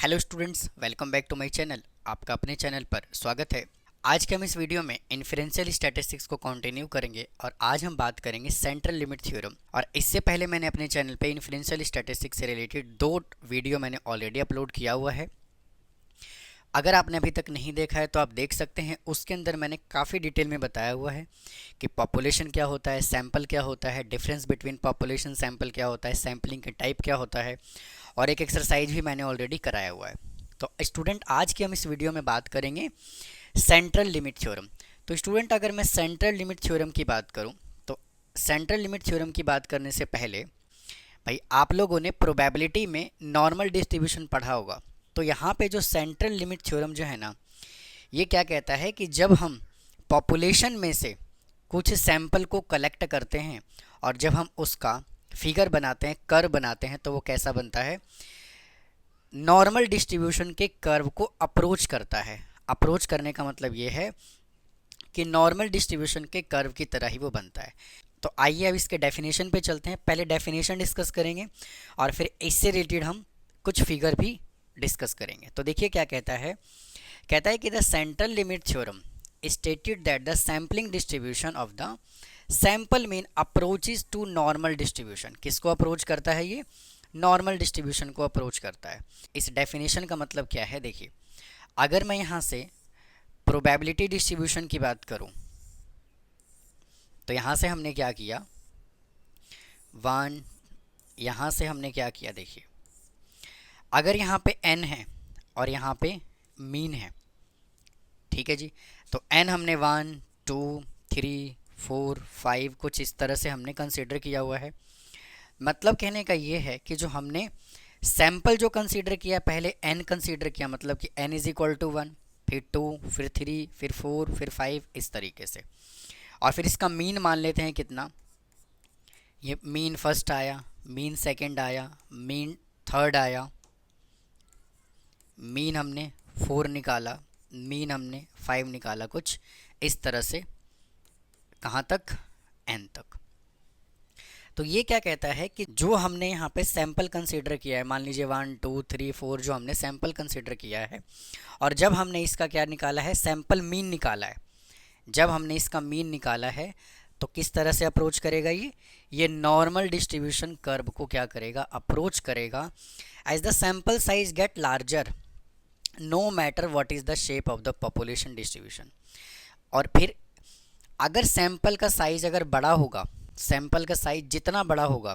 Hello students, welcome back to my channel. आपका अपने channel पर स्वागत है। आज के हम इस वीडियो में इन्फरेंशियल स्टैटिस्टिक्स को कंटिन्यू करेंगे और आज हम बात करेंगे सेंट्रल लिमिट थ्योरम। और इससे पहले मैंने अपने चैनल पे इन्फरेंशियल स्टैटिस्टिक्स से रिलेटेड 2 वीडियो मैंने ऑलरेडी अपलोड किया हुआ है। अगर आपने अभी तक नहीं देखा है तो आप देख सकते हैं। उसके अंदर मैंने काफ़ी डिटेल में बताया हुआ है कि पॉपुलेशन क्या होता है, सैंपल क्या होता है, डिफरेंस बिटवीन पॉपुलेशन सैंपल क्या होता है, सैम्पलिंग के टाइप क्या होता है, और एक एक्सरसाइज भी मैंने ऑलरेडी कराया हुआ है। तो स्टूडेंट, आज की हम इस वीडियो में बात करेंगे सेंट्रल लिमिट थ्योरम। तो स्टूडेंट, अगर मैं सेंट्रल लिमिट थ्योरम की बात करूं तो सेंट्रल लिमिट थ्योरम की बात करने से पहले भाई आप लोगों ने प्रोबेबिलिटी में नॉर्मल डिस्ट्रीब्यूशन पढ़ा होगा। तो यहाँ पे जो सेंट्रल लिमिट थ्योरम जो है ना, ये क्या कहता है कि जब हम पॉपुलेशन में से कुछ सैंपल को कलेक्ट करते हैं और जब हम उसका फिगर बनाते हैं, कर्व बनाते हैं, तो वो कैसा बनता है, नॉर्मल डिस्ट्रीब्यूशन के कर्व को अप्रोच करता है। अप्रोच करने का मतलब ये है कि नॉर्मल डिस्ट्रीब्यूशन के कर्व की तरह ही वो बनता है। तो आइए अब इसके डेफिनेशन पे चलते हैं। पहले डेफिनेशन डिस्कस करेंगे और फिर इससे रिलेटेड हम कुछ फिगर भी डिस्कस करेंगे। तो देखिए क्या कहता है कि the central limit theorem stated that the sampling distribution of the sample mean approaches to normal distribution. किसको अप्रोच करता है? ये नॉर्मल डिस्ट्रीब्यूशन को अप्रोच करता है। इस डेफिनेशन का मतलब क्या है? देखिए, अगर मैं यहाँ से प्रोबेबिलिटी डिस्ट्रीब्यूशन की बात करूँ तो यहाँ से हमने क्या किया, 1, यहाँ से हमने क्या किया, देखिए अगर यहाँ पे n है और यहाँ पे मीन है, ठीक है जी, तो n हमने 1, 2, 3, 4, 5 कुछ इस तरह से हमने कंसीडर किया हुआ है। मतलब कहने का ये है कि जो हमने सैंपल जो कंसीडर किया, पहले n कंसीडर किया, मतलब कि n इज इक्वल टू 1, फिर 2, फिर 3, फिर 4, फिर 5, इस तरीके से। और फिर इसका मीन मान लेते हैं कितना, ये मीन फर्स्ट आया, मीन सेकंड आया, मीन थर्ड आया, मीन हमने 4 निकाला, मीन हमने 5 निकाला, कुछ इस तरह से। कहाँ तक? n तक। तो ये क्या कहता है कि जो हमने यहाँ पे सैंपल कंसीडर किया है, मान लीजिए 1, 2, 3, 4 जो हमने सैंपल कंसीडर किया है, और जब हमने इसका क्या निकाला है, सैंपल मीन निकाला है, जब हमने इसका मीन निकाला है तो किस तरह से अप्रोच करेगा ये नॉर्मल डिस्ट्रीब्यूशन कर्व को क्या करेगा, अप्रोच करेगा। As the sample size get larger no matter what is the shape of the population distribution. और फिर अगर सैंपल का साइज अगर बड़ा होगा, सैंपल का साइज जितना बड़ा होगा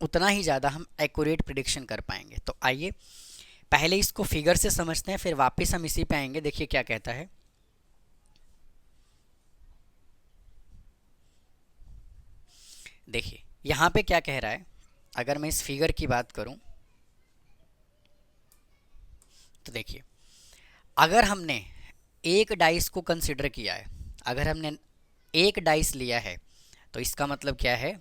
उतना ही ज़्यादा हम एक्यूरेट प्रिडिक्शन कर पाएंगे। तो आइए पहले इसको फिगर से समझते हैं, फिर वापस हम इसी पे आएंगे। देखिए क्या कहता है, देखिए यहाँ पे क्या कह रहा है। अगर मैं इस फिगर की बात करूं तो देखिए, अगर हमने एक डाइस को कंसिडर किया है, अगर हमने एक डाइस लिया है, तो इसका मतलब क्या है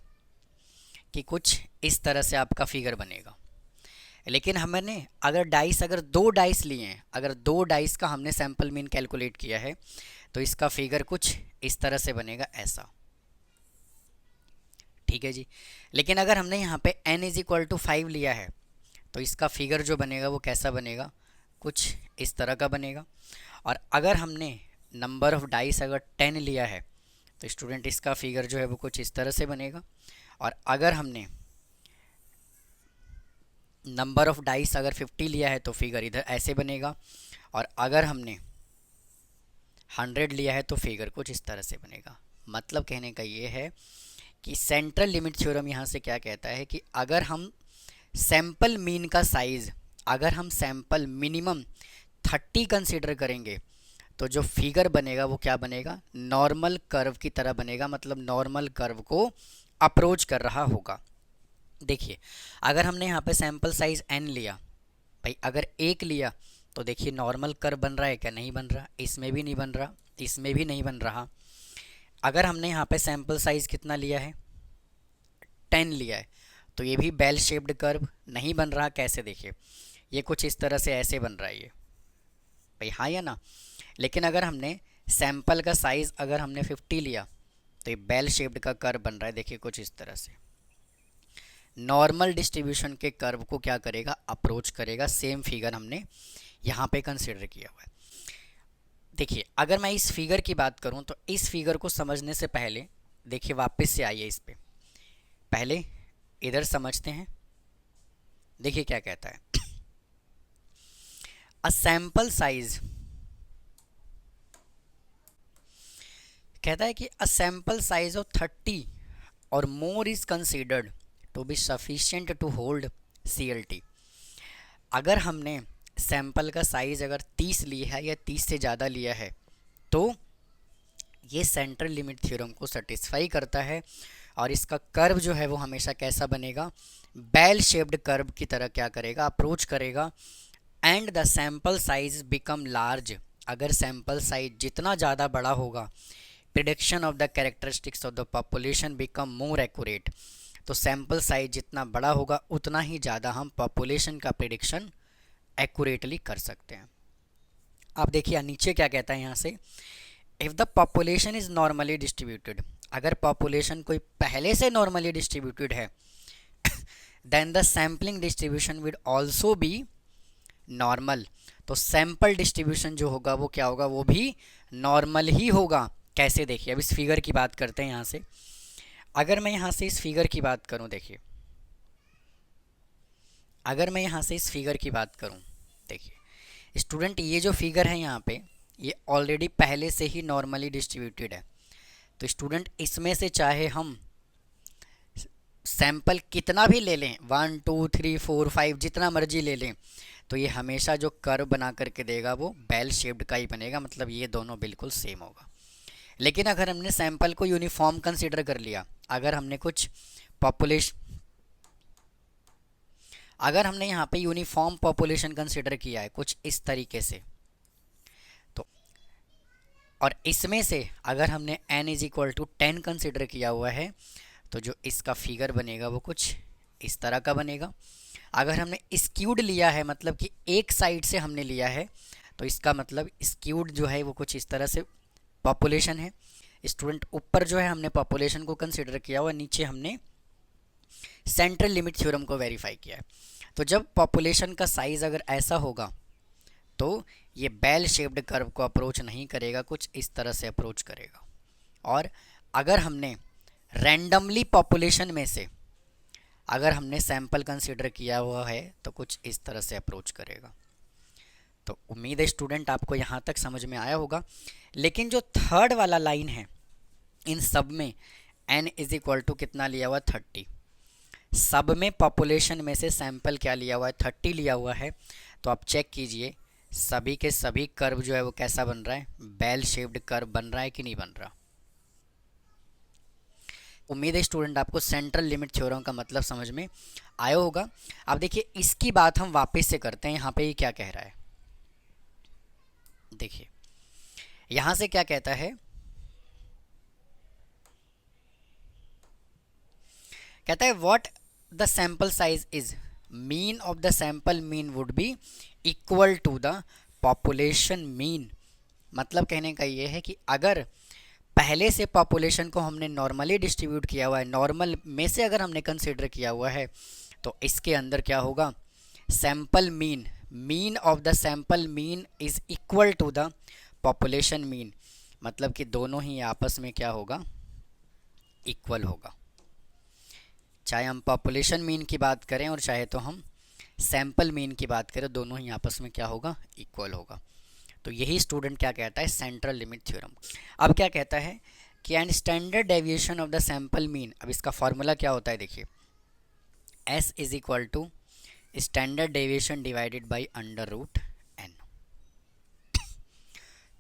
कि कुछ इस तरह से आपका फिगर बनेगा। लेकिन हमने अगर 2 डाइस लिए हैं, अगर 2 डाइस का हमने सैंपल मीन कैलकुलेट किया है, तो इसका फिगर कुछ इस तरह से बनेगा, ऐसा, ठीक है जी। लेकिन अगर हमने यहाँ पे n इज इक्वल टू 5 लिया है, तो इसका फिगर जो बनेगा वो कैसा बनेगा, कुछ इस तरह का बनेगा। और अगर हमने नंबर ऑफ डाइस अगर 10 लिया है, तो स्टूडेंट इसका फिगर जो है वो कुछ इस तरह से बनेगा। और अगर हमने नंबर ऑफ डाइस अगर 50 लिया है तो फिगर इधर ऐसे बनेगा। और अगर हमने 100 लिया है तो फिगर कुछ इस तरह से बनेगा। मतलब कहने का ये है कि सेंट्रल लिमिट थ्योरम यहाँ से क्या कहता है कि अगर हम सैंपल मीन का साइज़, अगर हम सैंपल मिनिमम 30 कंसीडर करेंगे, तो जो फिगर बनेगा वो क्या बनेगा, नॉर्मल कर्व की तरह बनेगा, मतलब नॉर्मल कर्व को अप्रोच कर रहा होगा। देखिए, अगर हमने यहाँ पे सैंपल साइज n लिया, भाई अगर 1 लिया, तो देखिए नॉर्मल कर्व बन रहा है क्या? नहीं बन रहा, इसमें भी नहीं बन रहा, इसमें भी नहीं बन रहा। अगर हमने यहाँ पे सैंपल साइज कितना लिया है, 10 लिया है, तो ये भी बेल शेप्ड कर्व नहीं बन रहा। कैसे? देखिए ये कुछ इस तरह से ऐसे बन रहा है ये, भाई हाँ या ना। लेकिन अगर हमने सैंपल का साइज़ अगर हमने 50 लिया, तो ये बेल शेप्ड का कर्व बन रहा है, देखिए कुछ इस तरह से। नॉर्मल डिस्ट्रीब्यूशन के कर्व को क्या करेगा, अप्रोच करेगा। सेम फिगर हमने यहाँ पे कंसिडर किया हुआ है। देखिए अगर मैं इस फिगर की बात करूँ तो इस फिगर को समझने से पहले देखिए वापस से आइए इस पे, पहले इधर समझते हैं। देखिए क्या कहता है, अ सैंपल साइज, कहता है कि अ सैंपल साइज ऑफ 30 और more is considered to be sufficient to hold CLT। अगर हमने सैंपल का साइज अगर 30 लिया है या 30 से ज़्यादा लिया है तो ये सेंट्रल लिमिट थ्योरम को सेटिस्फाई करता है और इसका कर्व जो है वो हमेशा कैसा बनेगा, बेल शेप्ड कर्व की तरह क्या करेगा, अप्रोच करेगा। And the sample size become large, अगर सैंपल साइज जितना ज़्यादा बड़ा होगा, prediction of the characteristics of the population become more accurate. तो सैंपल साइज जितना बड़ा होगा उतना ही ज़्यादा हम पॉपुलेशन का प्रिडिक्शन एक्यूरेटली कर सकते हैं। आप देखिए नीचे क्या कहता है यहाँ से, if the population is normally distributed, अगर पॉपुलेशन कोई पहले से नॉर्मली डिस्ट्रीब्यूटेड है then the sampling distribution will also be normal. तो सैंपल डिस्ट्रीब्यूशन जो होगा वो क्या होगा, वो भी नॉर्मल ही होगा। कैसे, देखिए अब इस फिगर की बात करते हैं यहाँ से। अगर मैं यहाँ से इस फिगर की बात करूँ, देखिए अगर मैं यहाँ से इस फिगर की बात करूँ, देखिए स्टूडेंट ये जो फिगर है यहाँ पे ये ऑलरेडी पहले से ही नॉर्मली डिस्ट्रीब्यूटेड है। तो स्टूडेंट इसमें से चाहे हम सैंपल कितना भी ले लें, 1 2 3 4 5 जितना मर्जी ले लें, तो ये हमेशा जो कर्व बना करके देगा वो बेल शेप्ड का ही बनेगा, मतलब ये दोनों बिल्कुल सेम होगा। लेकिन अगर हमने सैंपल को यूनिफॉर्म कंसीडर कर लिया, अगर हमने कुछ पॉपुलेशन, अगर हमने यहाँ पे यूनिफॉर्म पॉपुलेशन कंसीडर किया है कुछ इस तरीके से, तो और इसमें से अगर हमने n = 10 कंसीडर किया हुआ है तो जो इसका फिगर बनेगा वो कुछ इस तरह का बनेगा। अगर हमने स्क्यूड लिया है, मतलब कि एक साइड से हमने लिया है, तो इसका मतलब स्क्यूड जो है वो कुछ इस तरह से पॉपुलेशन है। स्टूडेंट ऊपर जो है हमने पॉपुलेशन को कंसीडर किया हुआ, नीचे हमने सेंट्रल लिमिट थ्योरम को वेरीफाई किया है। तो जब पॉपुलेशन का साइज़ अगर ऐसा होगा तो ये बेल शेप्ड कर्व को अप्रोच नहीं करेगा, कुछ इस तरह से अप्रोच करेगा। और अगर हमने रैंडमली पॉपुलेशन में से अगर हमने सैंपल कंसीडर किया हुआ है तो कुछ इस तरह से अप्रोच करेगा। तो उम्मीद है स्टूडेंट आपको यहाँ तक समझ में आया होगा। लेकिन जो थर्ड वाला लाइन है, इन सब में n = कितना लिया हुआ, 30। सब में पॉपुलेशन में से सैंपल क्या लिया हुआ है, 30 लिया हुआ है। तो आप चेक कीजिए सभी के सभी कर्व जो है वो कैसा बन रहा है, बेल शेप्ड कर्व बन रहा है कि नहीं बन रहा। उम्मीद है स्टूडेंट आपको सेंट्रल लिमिट थ्योरम का मतलब समझ में आया होगा। अब देखिए इसकी बात हम वापस से करते हैं, यहाँ पे ये क्या कह रहा है, देखिए यहाँ से क्या कहता है, कहता है what the sample size is, mean of the sample mean would be equal to the population mean. मतलब कहने का ये है कि अगर पहले से पॉपुलेशन को हमने नॉर्मली डिस्ट्रीब्यूट किया हुआ है, नॉर्मल में से अगर हमने कंसीडर किया हुआ है, तो इसके अंदर क्या होगा, sample mean, mean of the sample mean is equal to the population mean. मतलब कि दोनों ही आपस में क्या होगा, इक्वल होगा। चाहे हम पॉपुलेशन मीन की बात करें और चाहे तो हम सैंपल मीन की बात करें, दोनों ही आपस में क्या होगा, इक्वल होगा। तो यही स्टूडेंट क्या कहता है, सेंट्रल लिमिट थ्योरम। अब क्या कहता है कि and standard deviation of the sample mean, अब इसका फॉर्मूला क्या होता है, देखिए S = standard deviation divided by √n।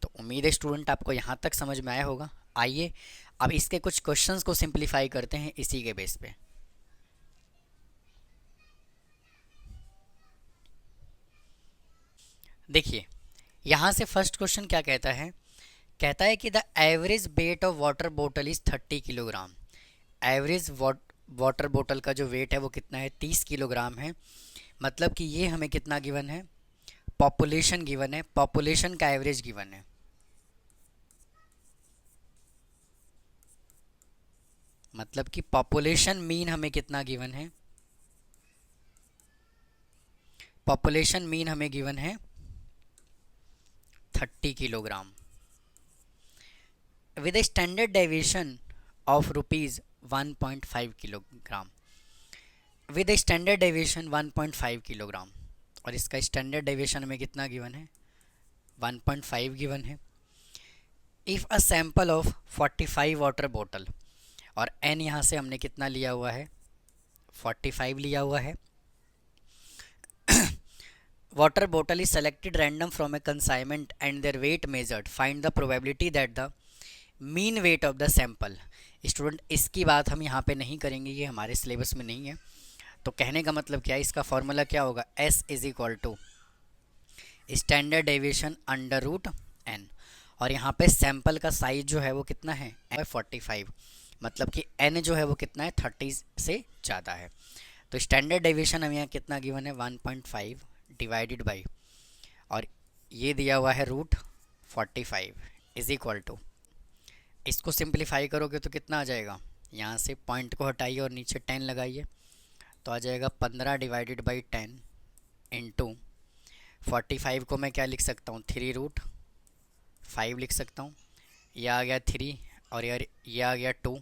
तो उम्मीद है स्टूडेंट आपको यहाँ तक समझ में आया होगा। आइए अब इसके कुछ क्वेश्चंस को सिंप्लीफाई करते हैं इसी के बेस पे। देखिए यहाँ से फर्स्ट क्वेश्चन क्या कहता है, कहता है कि the average weight of water बोतल इज़ 30 किलोग्राम। एवरेज वाटर बोतल का जो वेट है वो कितना है, 30 किलोग्राम है। मतलब कि ये हमें कितना गिवन है, पॉपुलेशन गिवन है, पॉपुलेशन का एवरेज गिवन है। मतलब कि पॉपुलेशन मीन हमें कितना गिवन है, पॉपुलेशन मीन हमें गिवन है 30 kilogram with a standard deviation of rupees 1.5 kilogram, with a standard deviation 1.5 kilogram, और इसका स्टैंडर्ड डेविएशन हमें कितना गिवन है 1.5 गिवन है। If a sample of 45 water bottle, और एन यहाँ से हमने कितना लिया हुआ है 45 लिया हुआ है। Water bottle is selected random from a consignment and their weight measured, find the probability that the mean weight of the sample. Student इसकी बात हम यहाँ पे नहीं करेंगे, ये हमारे सिलेबस में नहीं है। तो कहने का मतलब क्या है, इसका फॉर्मूला क्या होगा, S is equal to standard deviation under root n, और यहाँ पे सैंपल का साइज जो है वो कितना है 45, मतलब कि n जो है वो कितना है 30 से ज़्यादा है। तो स्टैंडर्ड डेविएशन हमें यहाँ कितना गिवन है 1.5 डिवाइडेड बाई, और ये दिया हुआ है रूट 45 इज इक्वल टू, इसको सिंप्लीफाई करोगे तो कितना आ जाएगा, यहाँ से पॉइंट को हटाइए और नीचे 10 लगाइए तो आ जाएगा 15 डिवाइडेड बाई 10 इंटू 45 को मैं क्या लिख सकता हूँ 3√5 लिख सकता हूँ। ये आ गया 3 और यार ये आ गया 2,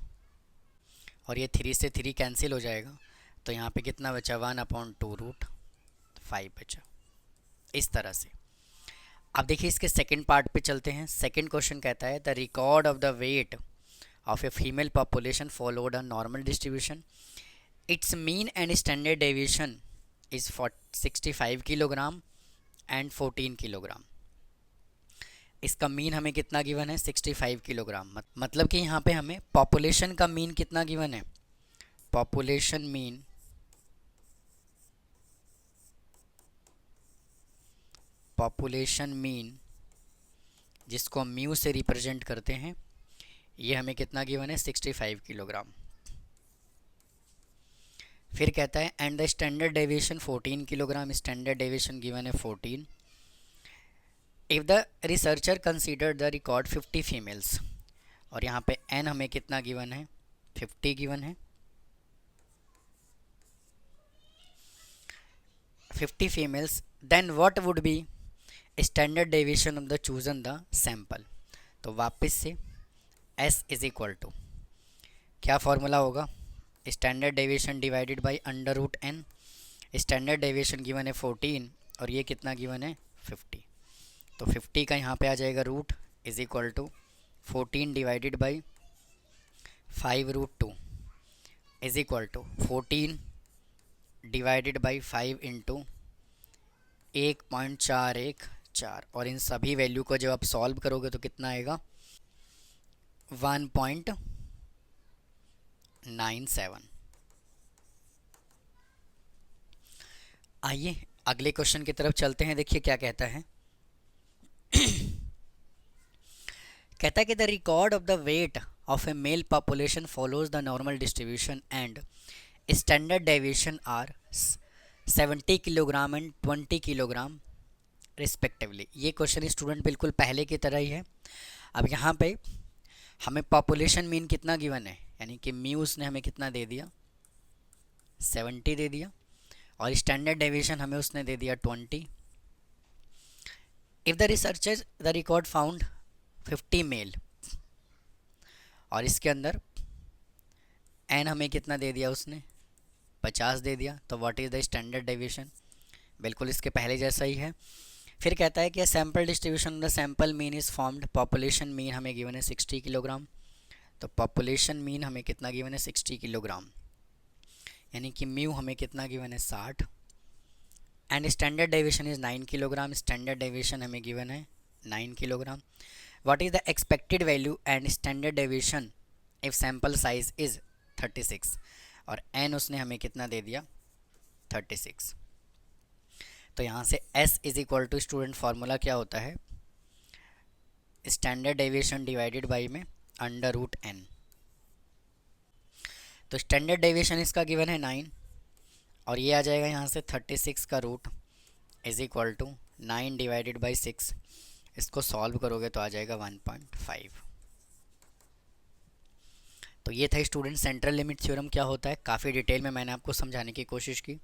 और ये 3 से 3 कैंसिल हो जाएगा, तो यहाँ पे कितना बचा 1/2√5 बचा। इस तरह से अब देखिए इसके सेकंड पार्ट पे चलते हैं। सेकंड क्वेश्चन कहता है the record of the weight of a female population followed a normal distribution, it's mean and standard deviation is 65 kilogram and 14 kilogram. इसका मीन हमें कितना गिवन है 65 किलोग्राम, मतलब कि यहाँ पे हमें पॉपुलेशन का मीन कितना गिवन है, पॉपुलेशन मीन जिसको म्यू से रिप्रेजेंट करते हैं, ये हमें कितना गिवन है 65 किलोग्राम। फिर कहता है and the standard deviation 14 kilogram, standard deviation given है 14। If the researcher consider the record 50 females, और यहाँ पे एन हमें कितना गिवन है 50 गिवन है, 50 females, then what would be standard deviation of the chosen the sample. तो वापस से S इज इक्वल टू क्या फॉर्मूला होगा, standard deviation divided by under root n, standard deviation given है 14 और ये कितना गिवन है 50, तो 50 का यहाँ पे आ जाएगा root is equal to 14 divided by 5√2 is equal to 14 divided by 5 into 1.414, और इन सभी वैल्यू को जब आप सॉल्व करोगे तो कितना आएगा 1.97। आइए अगले क्वेश्चन की तरफ चलते हैं। देखिए क्या कहता है कहता है कि the record of the weight of a male population follows the normal distribution and standard deviation are 70 kilogram and 20 kilogram respectively. ये क्वेश्चन स्टूडेंट बिल्कुल पहले की तरह ही है। अब यहाँ पे हमें पॉपुलेशन मीन कितना गिवन है, यानी कि म्यूस ने हमें कितना दे दिया 70 दे दिया, और स्टैंडर्ड डेविएशन हमें उसने दे दिया 20। If the researchers the record found 50 male, और इसके अंदर एन हमें कितना दे दिया उसने 50 दे दिया, तो what is the standard deviation, बिल्कुल इसके पहले जैसा ही है। फिर कहता है कि sample distribution the sample mean is formed, population mean हमें गिवन है 60 किलोग्राम, तो पॉपुलेशन मीन हमें कितना गिवन है 60 किलोग्राम, यानी कि म्यू हमें कितना गिवन है 60, and standard deviation is 9 kilogram, standard deviation हमें गिवन है 9 kilogram. What is the expected value and standard deviation if sample size is 36, और एन उसने हमें कितना दे दिया 36। तो यहाँ से S is equal to student formula क्या होता है, स्टैंडर्ड डेविएशन डिवाइडेड बाई में अंडर रूट n। तो स्टैंडर्ड डेविएशन इसका गिवन है 9, और ये आ जाएगा यहाँ से 36 का root is equal to 9 divided by 6, इसको सॉल्व करोगे तो आ जाएगा 1.5। तो ये था स्टूडेंट सेंट्रल लिमिट थ्योरम क्या होता है, काफ़ी डिटेल में मैंने आपको समझाने की कोशिश की।